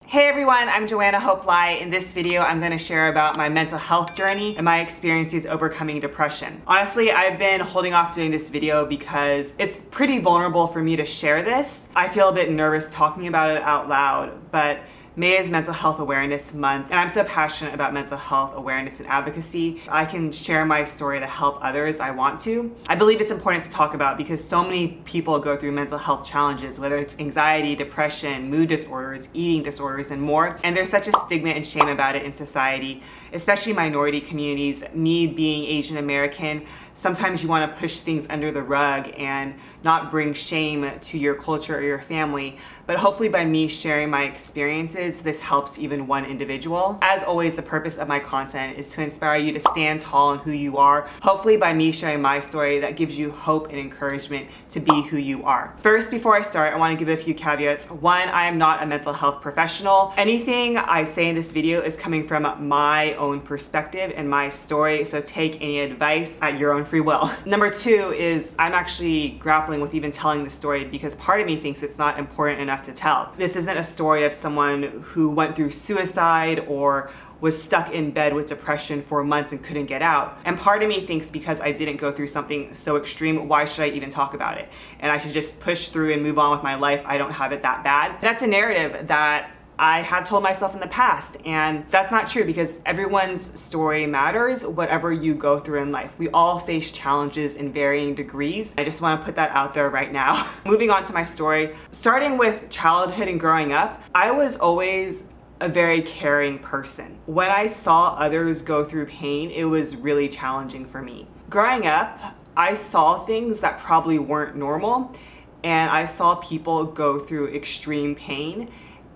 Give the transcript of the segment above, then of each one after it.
Hey everyone, I'm Joanna Hope Lai. In this video, I'm going to share about my mental health journey and my experiences overcoming depression. Honestly, I've been holding off doing this video because it's pretty vulnerable for me to share this. I feel a bit nervous talking about it out loud, but May is Mental Health Awareness Month, and I'm so passionate about mental health awareness and advocacy. I can share my story to help others. I want to. I believe it's important to talk about because so many people go through mental health challenges, whether it's anxiety, depression, mood disorders, eating disorders, and more. And there's such a stigma and shame about it in society, especially minority communities. Me being Asian American, sometimes you want to push things under the rug and not bring shame to your culture or your family. But hopefully by me sharing my experiences, this helps even one individual. As always, the purpose of my content is to inspire you to stand tall in who you are. Hopefully by me sharing my story, that gives you hope and encouragement to be who you are. First, before I start, I want to give a few caveats. One, I am not a mental health professional. Anything I say in this video is coming from my own perspective and my story, so take any advice at your own free will. Number two is I'm actually grappling with even telling the story because part of me thinks it's not important enough to tell. This isn't a story of someone who went through suicide or was stuck in bed with depression for months and couldn't get out. And part of me thinks because I didn't go through something so extreme, why should I even talk about it? And I should just push through and move on with my life. I don't have it that bad. That's a narrative that I have told myself in the past, and that's not true because everyone's story matters, whatever you go through in life. We all face challenges in varying degrees. I just want to put that out there right now. Moving on to my story, starting with childhood and growing up, I was always a very caring person. When I saw others go through pain, it was really challenging for me. Growing up, I saw things that probably weren't normal, and I saw people go through extreme pain,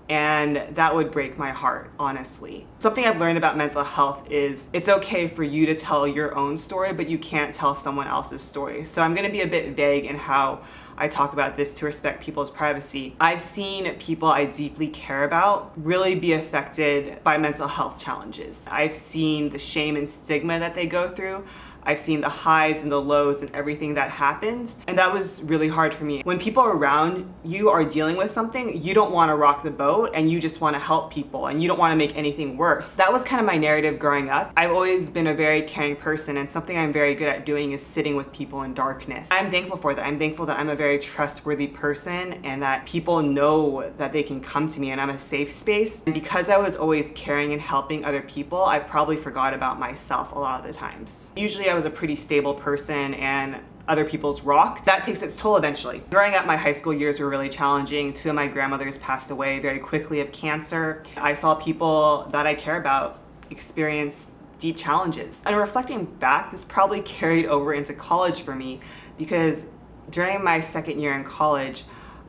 and that would break my heart, honestly. Something I've learned about mental health is it's okay for you to tell your own story, but you can't tell someone else's story. So I'm gonna be a bit vague in how I talk about this to respect people's privacy. I've seen people I deeply care about really be affected by mental health challenges. I've seen the shame and stigma that they go through. I've seen the highs and the lows and everything that happens, and that was really hard for me. When people around you are dealing with something, you don't want to rock the boat and you just want to help people and you don't want to make anything worse. That was kind of my narrative growing up. I've always been a very caring person, and something I'm very good at doing is sitting with people in darkness. I'm thankful for that. I'm thankful that I'm a very trustworthy person and that people know that they can come to me and I'm a safe space. And because I was always caring and helping other people, I probably forgot about myself a lot of the times. Usually I was a pretty stable person and other people's rock. That takes its toll eventually. Growing up, my high school years were really challenging. Two of my grandmothers passed away very quickly of cancer. I saw people that I care about experience deep challenges. And reflecting back, this probably carried over into college for me because during my second year in college,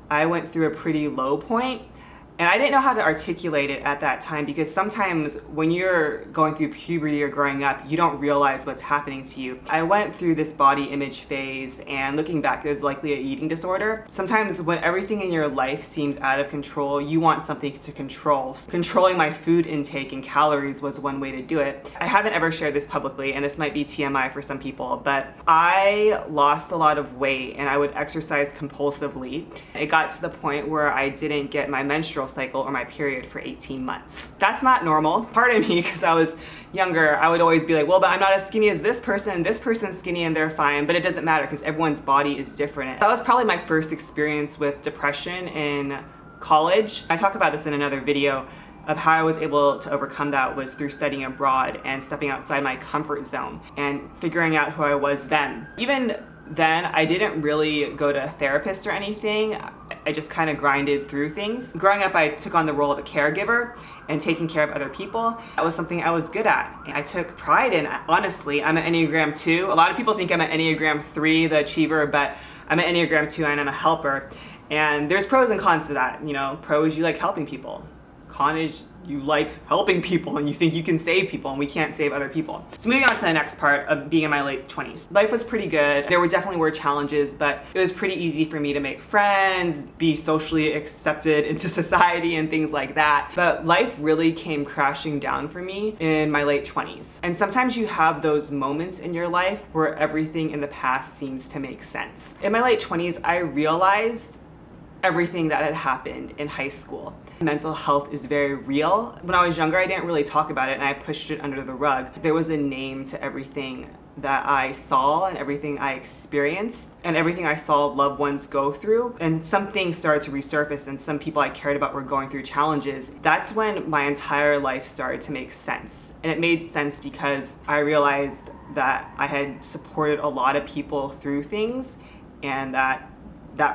I went through a pretty low point. And I didn't know how to articulate it at that time because sometimes when you're going through puberty or growing up, you don't realize what's happening to you. I went through this body image phase, and looking back, it was likely an eating disorder. Sometimes when everything in your life seems out of control, you want something to control. Controlling my food intake and calories was one way to do it. I haven't ever shared this publicly, and this might be TMI for some people, but I lost a lot of weight and I would exercise compulsively. It got to the point where I didn't get my menstrual cycle or my period for 18 months. That's not normal. Part of me, because I was younger, I would always be like, well, but I'm not as skinny as this person's skinny and they're fine, but it doesn't matter because everyone's body is different. That was probably my first experience with depression in college. I talk about this in another video of how I was able to overcome that was through studying abroad and stepping outside my comfort zone and figuring out who I was then. Even then, I didn't really go to a therapist or anything. I just kind of grinded through things. Growing up, I took on the role of a caregiver and taking care of other people. That was something I was good at. I took pride in, honestly. I'm an Enneagram 2. A lot of people think I'm an Enneagram 3, the achiever, but I'm an Enneagram 2 and I'm a helper. And there's pros and cons to that. You know, pros, you like helping people. Con is you like helping people and you think you can save people, and we can't save other people. So moving on to the next part of being in my late 20s. Life was pretty good. There definitely were challenges, but it was pretty easy for me to make friends, be socially accepted into society and things like that. But life really came crashing down for me in my late 20s. And sometimes you have those moments in your life where everything in the past seems to make sense. In my late 20s, I realized everything that had happened in high school. Mental health is very real. When I was younger, I didn't really talk about it and I pushed it under the rug. There was a name to everything that I saw and everything I experienced and everything I saw loved ones go through. And some things started to resurface and some people I cared about were going through challenges. That's when my entire life started to make sense. And it made sense because I realized that I had supported a lot of people through things and that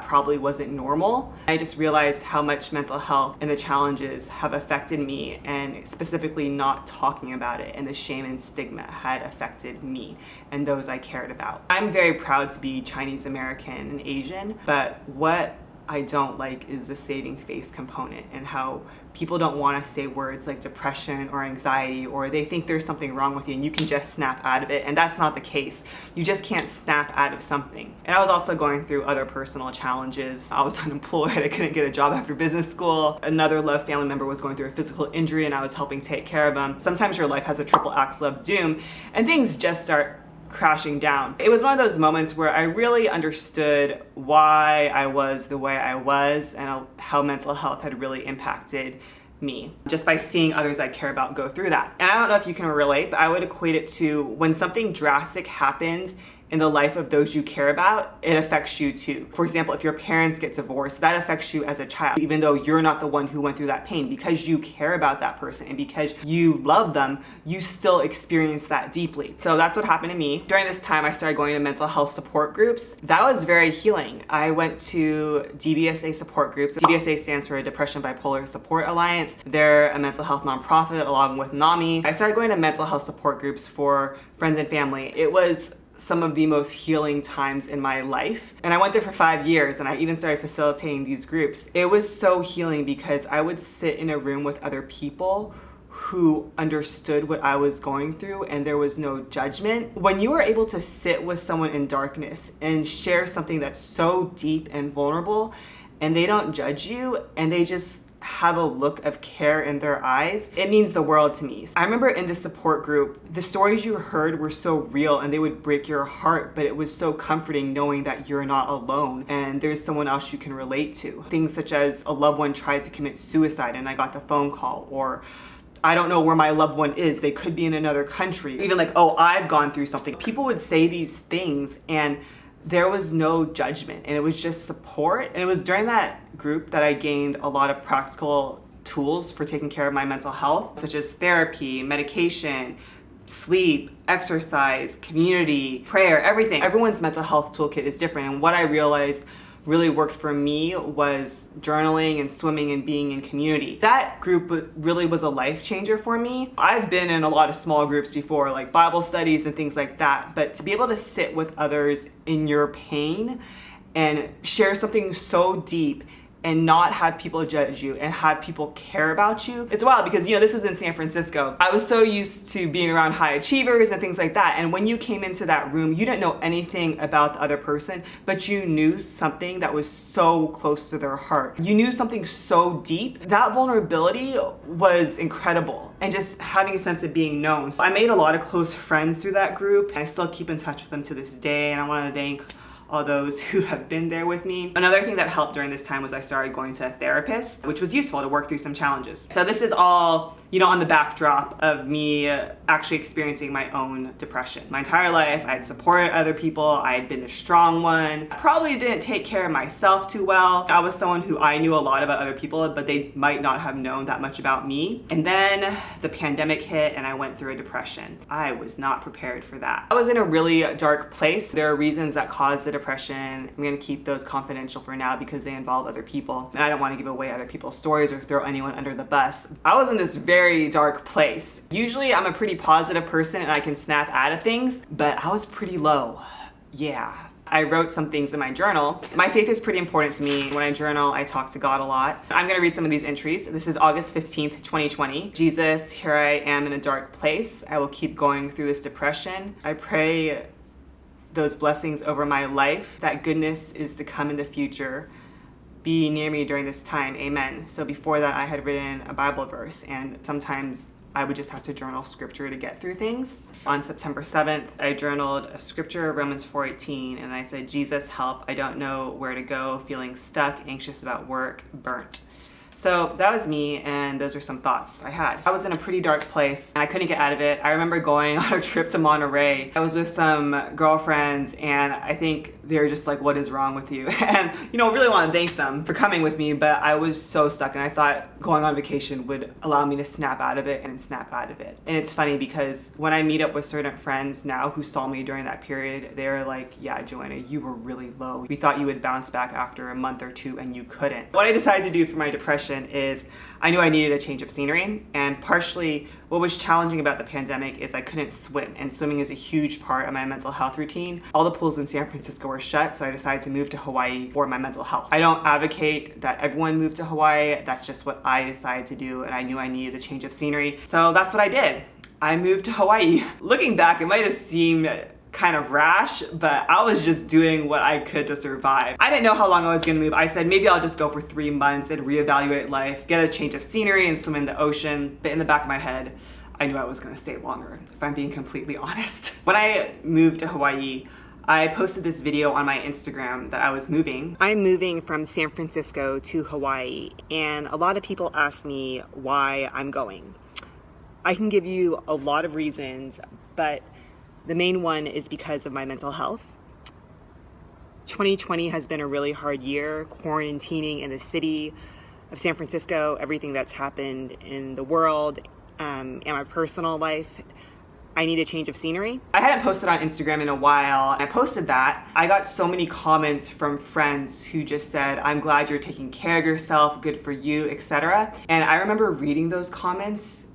probably wasn't normal. I just realized how much mental health and the challenges have affected me, and specifically not talking about it and the shame and stigma had affected me and those I cared about. I'm very proud to be Chinese American and Asian, but what I don't like is the saving face component and how people don't want to say words like depression or anxiety, or they think there's something wrong with you and you can just snap out of it, and that's not the case. You just can't snap out of something. And I was also going through other personal challenges. I was unemployed, I couldn't get a job after business school. Another loved family member was going through a physical injury and I was helping take care of them. Sometimes your life has a triple axle of doom and things just start crashing down. It was one of those moments where I really understood why I was the way I was and how mental health had really impacted me just by seeing others I care about go through that. And I don't know if you can relate, but I would equate it to when something drastic happens in the life of those you care about, it affects you too. For example, if your parents get divorced, that affects you as a child, even though you're not the one who went through that pain. Because you care about that person and because you love them, you still experience that deeply. So that's what happened to me. During this time, I started going to mental health support groups. That was very healing. I went to DBSA support groups. DBSA stands for Depression Bipolar Support Alliance. They're a mental health nonprofit along with NAMI. I started going to mental health support groups for friends and family. It was some of the most healing times in my life. And I went there for 5 years and I even started facilitating these groups. It was so healing because I would sit in a room with other people who understood what I was going through and there was no judgment. When you are able to sit with someone in darkness and share something that's so deep and vulnerable and they don't judge you and they just have a look of care in their eyes, it means the world to me. I remember in the support group, the stories you heard were so real and they would break your heart, but it was so comforting knowing that you're not alone and there's someone else you can relate to. Things such as a loved one tried to commit suicide and I got the phone call, or I don't know where my loved one is, they could be in another country. Even like, oh, I've gone through something. People would say these things and there was no judgment and it was just support. And it was during that group that I gained a lot of practical tools for taking care of my mental health, such as therapy, medication, sleep, exercise, community, prayer, everything. Everyone's mental health toolkit is different, and what I realized really worked for me was journaling and swimming and being in community. That group really was a life changer for me. I've been in a lot of small groups before, like Bible studies and things like that, but to be able to sit with others in your pain and share something so deep and not have people judge you and have people care about you. It's wild because, you know, this is in San Francisco. I was so used to being around high achievers and things like that. And when you came into that room, you didn't know anything about the other person, but you knew something that was so close to their heart. You knew something so deep. That vulnerability was incredible. And just having a sense of being known. So I made a lot of close friends through that group. And I still keep in touch with them to this day. And I want to thank all those who have been there with me. Another thing that helped during this time was I started going to a therapist, which was useful to work through some challenges. So this is all, you know, on the backdrop of me actually experiencing my own depression. My entire life, I had supported other people, I had been the strong one. I probably didn't take care of myself too well. I was someone who I knew a lot about other people, but they might not have known that much about me. And then the pandemic hit and I went through a depression. I was not prepared for that. I was in a really dark place. There are reasons that caused the depression. I'm gonna keep those confidential for now because they involve other people. And I don't wanna give away other people's stories or throw anyone under the bus. I was in this very dark place. Usually I'm a pretty positive person and I can snap out of things, but I was pretty low. Yeah. I wrote some things in my journal. My faith is pretty important to me. When I journal, I talk to God a lot. I'm gonna read some of these entries. This is August 15th, 2020. Jesus, here I am in a dark place. I will keep going through this depression. I pray those blessings over my life, that goodness is to come in the future. Be near me during this time, amen. So before that I had written a Bible verse, and sometimes I would just have to journal scripture to get through things. On September 7th, I journaled a scripture, Romans 4:18, and I said, Jesus, help, I don't know where to go, feeling stuck, anxious about work, burnt. So that was me, and those are some thoughts I had. I was in a pretty dark place, and I couldn't get out of it. I remember going on a trip to Monterey. I was with some girlfriends, and I think they were just like, what is wrong with you? And, really want to thank them for coming with me, but I was so stuck, and I thought going on vacation would allow me to snap out of it and snap out of it. And it's funny because when I meet up with certain friends now who saw me during that period, they're like, yeah, Joanna, you were really low. We thought you would bounce back after a month or two, and you couldn't. What I decided to do for my depression is I knew I needed a change of scenery, and partially what was challenging about the pandemic is I couldn't swim, and swimming is a huge part of my mental health routine. All the pools in San Francisco were shut, so I decided to move to Hawaii for my mental health. I don't advocate that everyone move to Hawaii, that's just what I decided to do, and I knew I needed a change of scenery, so that's what I did. I moved to Hawaii. Looking back, it might have seemed kind of rash, but I was just doing what I could to survive. I didn't know how long I was gonna move. I said maybe I'll just go for 3 months and reevaluate life, get a change of scenery and swim in the ocean. But in the back of my head, I knew I was gonna stay longer, if I'm being completely honest. When I moved to Hawaii, I posted this video on my Instagram that I was moving. I'm moving from San Francisco to Hawaii, and a lot of people ask me why I'm going. I can give you a lot of reasons, but the main one is because of my mental health. 2020 has been a really hard year, quarantining in the city of San Francisco, everything that's happened in the world, and my personal life. I need a change of scenery. I hadn't posted on Instagram in a while. I posted that. I got so many comments from friends who just said, I'm glad you're taking care of yourself, good for you, etc. And I remember reading those comments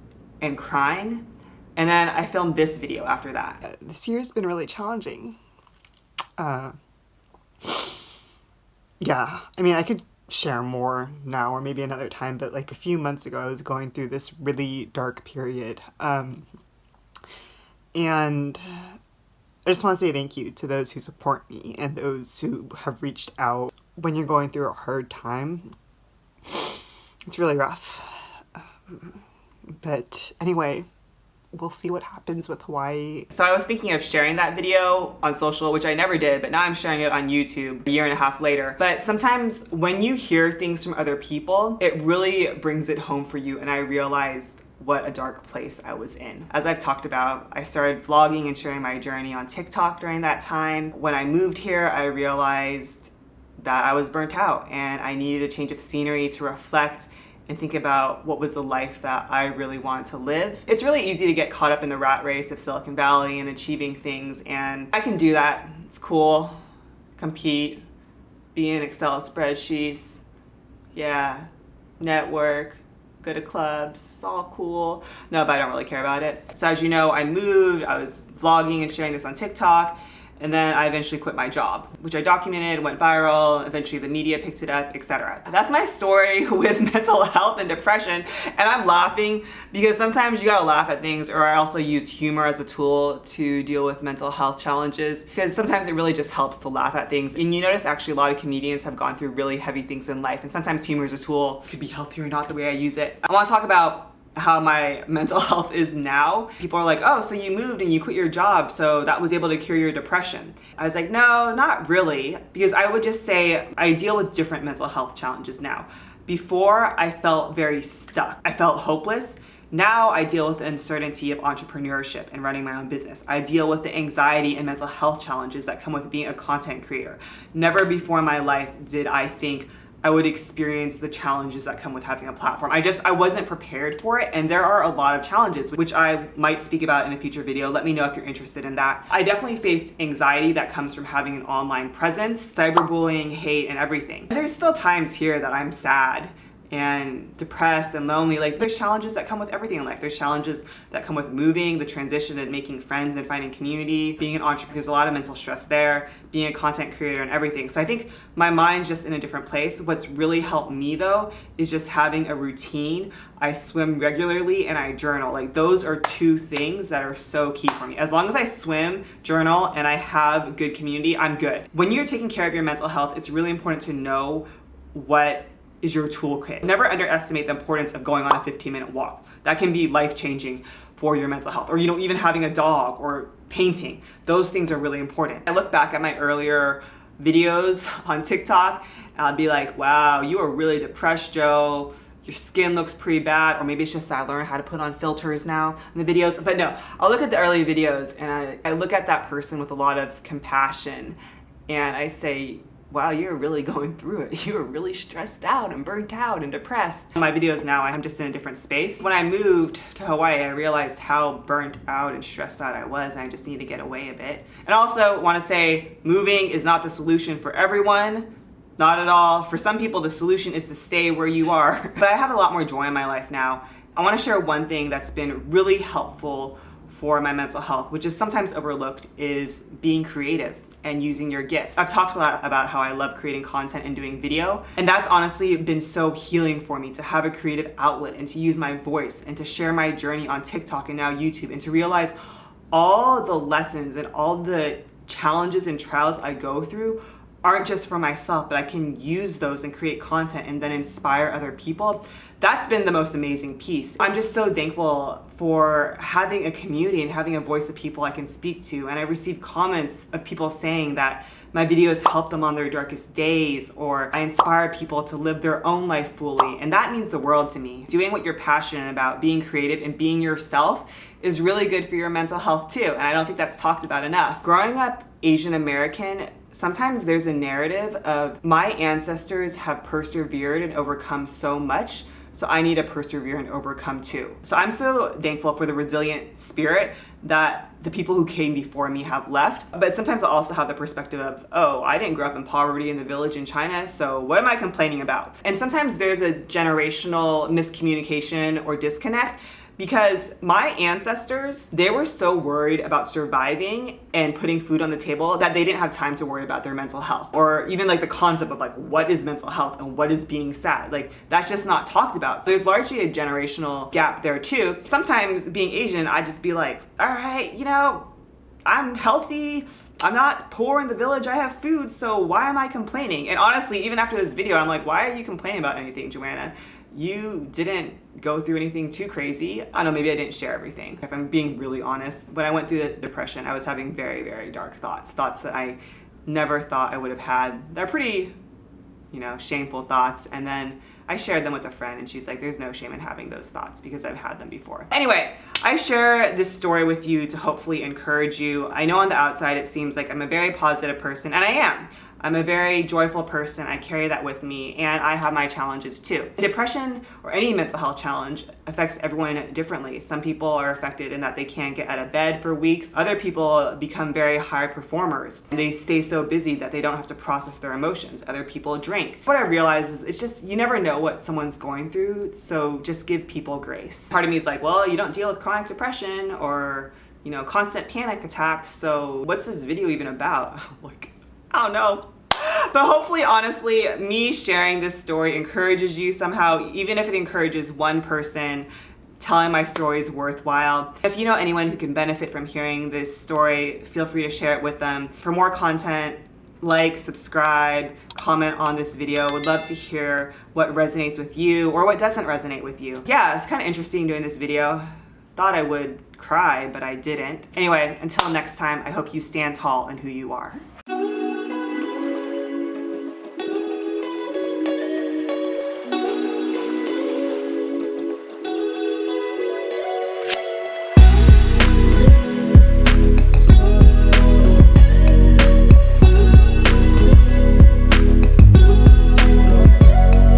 and crying. And then I filmed this video after that. This year's been really challenging. Yeah, I mean, I could share more now or maybe another time, but like a few months ago, I was going through this really dark period. And I just want to say thank you to those who support me and those who have reached out. When you're going through a hard time, it's really rough. But anyway, we'll see what happens with Hawaii. So I was thinking of sharing that video on social, which I never did, but now I'm sharing it on YouTube a year and a half later. But sometimes when you hear things from other people, it really brings it home for you, and I realized what a dark place I was in. As I've talked about, I started vlogging and sharing my journey on TikTok during that time. When I moved here, I realized that I was burnt out and I needed a change of scenery to reflect and think about what was the life that I really wanted to live. It's really easy to get caught up in the rat race of Silicon Valley and achieving things, and I can do that. It's cool. Compete, be in Excel spreadsheets, yeah, network, go to clubs, it's all cool. No, but I don't really care about it. So as you know, I moved, I was vlogging and sharing this on TikTok, and then I eventually quit my job, which I documented, went viral, eventually the media picked it up, etc. That's my story with mental health and depression, and I'm laughing because sometimes you gotta laugh at things, or I also use humor as a tool to deal with mental health challenges, because sometimes it really just helps to laugh at things. And you notice actually a lot of comedians have gone through really heavy things in life, and sometimes humor is a tool. It could be healthy or not the way I use it. I wanna talk about how my mental health is now. People are like, oh, so you moved and you quit your job, so that was able to cure your depression. I was like, no, not really, because I would just say I deal with different mental health challenges now. Before, I felt very stuck. I felt hopeless. Now I deal with the uncertainty of entrepreneurship and running my own business. I deal with the anxiety and mental health challenges that come with being a content creator. Never before in my life did I think I would experience the challenges that come with having a platform. I wasn't prepared for it, and there are a lot of challenges, which I might speak about in a future video. Let me know if you're interested in that. I definitely faced anxiety that comes from having an online presence, cyberbullying, hate, and everything. And there's still times here that I'm sad and depressed and lonely. Like, there's challenges that come with everything in life. There's challenges that come with moving, the transition and making friends and finding community, being an entrepreneur. There's a lot of mental stress there, being a content creator and everything. So I think my mind's just in a different place. What's really helped me though is just having a routine. I swim regularly and I journal. Like, those are two things that are so key for me. As long as I swim, journal, and I have good community, I'm good. When you're taking care of your mental health, it's really important to know what is your toolkit. Never underestimate the importance of going on a 15-minute walk. That can be life-changing for your mental health. Or even having a dog or painting. Those things are really important. I look back at my earlier videos on TikTok and I'll be like, wow, you are really depressed, Joe. Your skin looks pretty bad. Or maybe it's just that I learned how to put on filters now in the videos. But no, I'll look at the early videos and I look at that person with a lot of compassion and I say, wow, you're really going through it. You're really stressed out and burnt out and depressed. In my videos now, I'm just in a different space. When I moved to Hawaii, I realized how burnt out and stressed out I was, and I just need to get away a bit. And also want to say, moving is not the solution for everyone. Not at all. For some people, the solution is to stay where you are. But I have a lot more joy in my life now. I want to share one thing that's been really helpful for my mental health, which is sometimes overlooked, is being creative and using your gifts. I've talked a lot about how I love creating content and doing video, and that's honestly been so healing for me to have a creative outlet and to use my voice and to share my journey on TikTok and now YouTube and to realize all the lessons and all the challenges and trials I go through aren't just for myself, but I can use those and create content and then inspire other people. That's been the most amazing piece. I'm just so thankful for having a community and having a voice of people I can speak to. And I receive comments of people saying that my videos help them on their darkest days, or I inspire people to live their own life fully. And that means the world to me. Doing what you're passionate about, being creative and being yourself is really good for your mental health too. And I don't think that's talked about enough. Growing up Asian American, sometimes there's a narrative of my ancestors have persevered and overcome so much, so I need to persevere and overcome too. So I'm so thankful for the resilient spirit that the people who came before me have left. But sometimes I also have the perspective of, oh, I didn't grow up in poverty in the village in China, so what am I complaining about? And sometimes there's a generational miscommunication or disconnect, because my ancestors, they were so worried about surviving and putting food on the table that they didn't have time to worry about their mental health, or even like the concept of like, what is mental health and what is being sad? Like, that's just not talked about. So there's largely a generational gap there too. Sometimes being Asian, I just be like, all right, I'm healthy, I'm not poor in the village, I have food, so why am I complaining? And honestly, even after this video, I'm like, why are you complaining about anything, Joanna? You didn't go through anything too crazy. I don't know, maybe I didn't share everything. If I'm being really honest, when I went through the depression, I was having very, very dark thoughts that I never thought I would have had. They're pretty, shameful thoughts. And then I shared them with a friend and she's like, there's no shame in having those thoughts because I've had them before. Anyway, I share this story with you to hopefully encourage you. I know on the outside it seems like I'm a very positive person, and I am. I'm a very joyful person. I carry that with me, and I have my challenges too. Depression or any mental health challenge affects everyone differently. Some people are affected in that they can't get out of bed for weeks. Other people become very high performers and they stay so busy that they don't have to process their emotions. Other people drink. What I realize is it's just, you never know what someone's going through, so just give people grace. Part of me is like, well, you don't deal with chronic depression or, constant panic attacks, so what's this video even about? Like, I don't know. But hopefully, honestly, me sharing this story encourages you somehow, even if it encourages one person. Telling my story is worthwhile. If you know anyone who can benefit from hearing this story, feel free to share it with them. For more content, like, subscribe, comment on this video. Would love to hear what resonates with you or what doesn't resonate with you. Yeah, it's kind of interesting doing this video. Thought I would cry, but I didn't. Anyway, until next time, I hope you stand tall in who you are.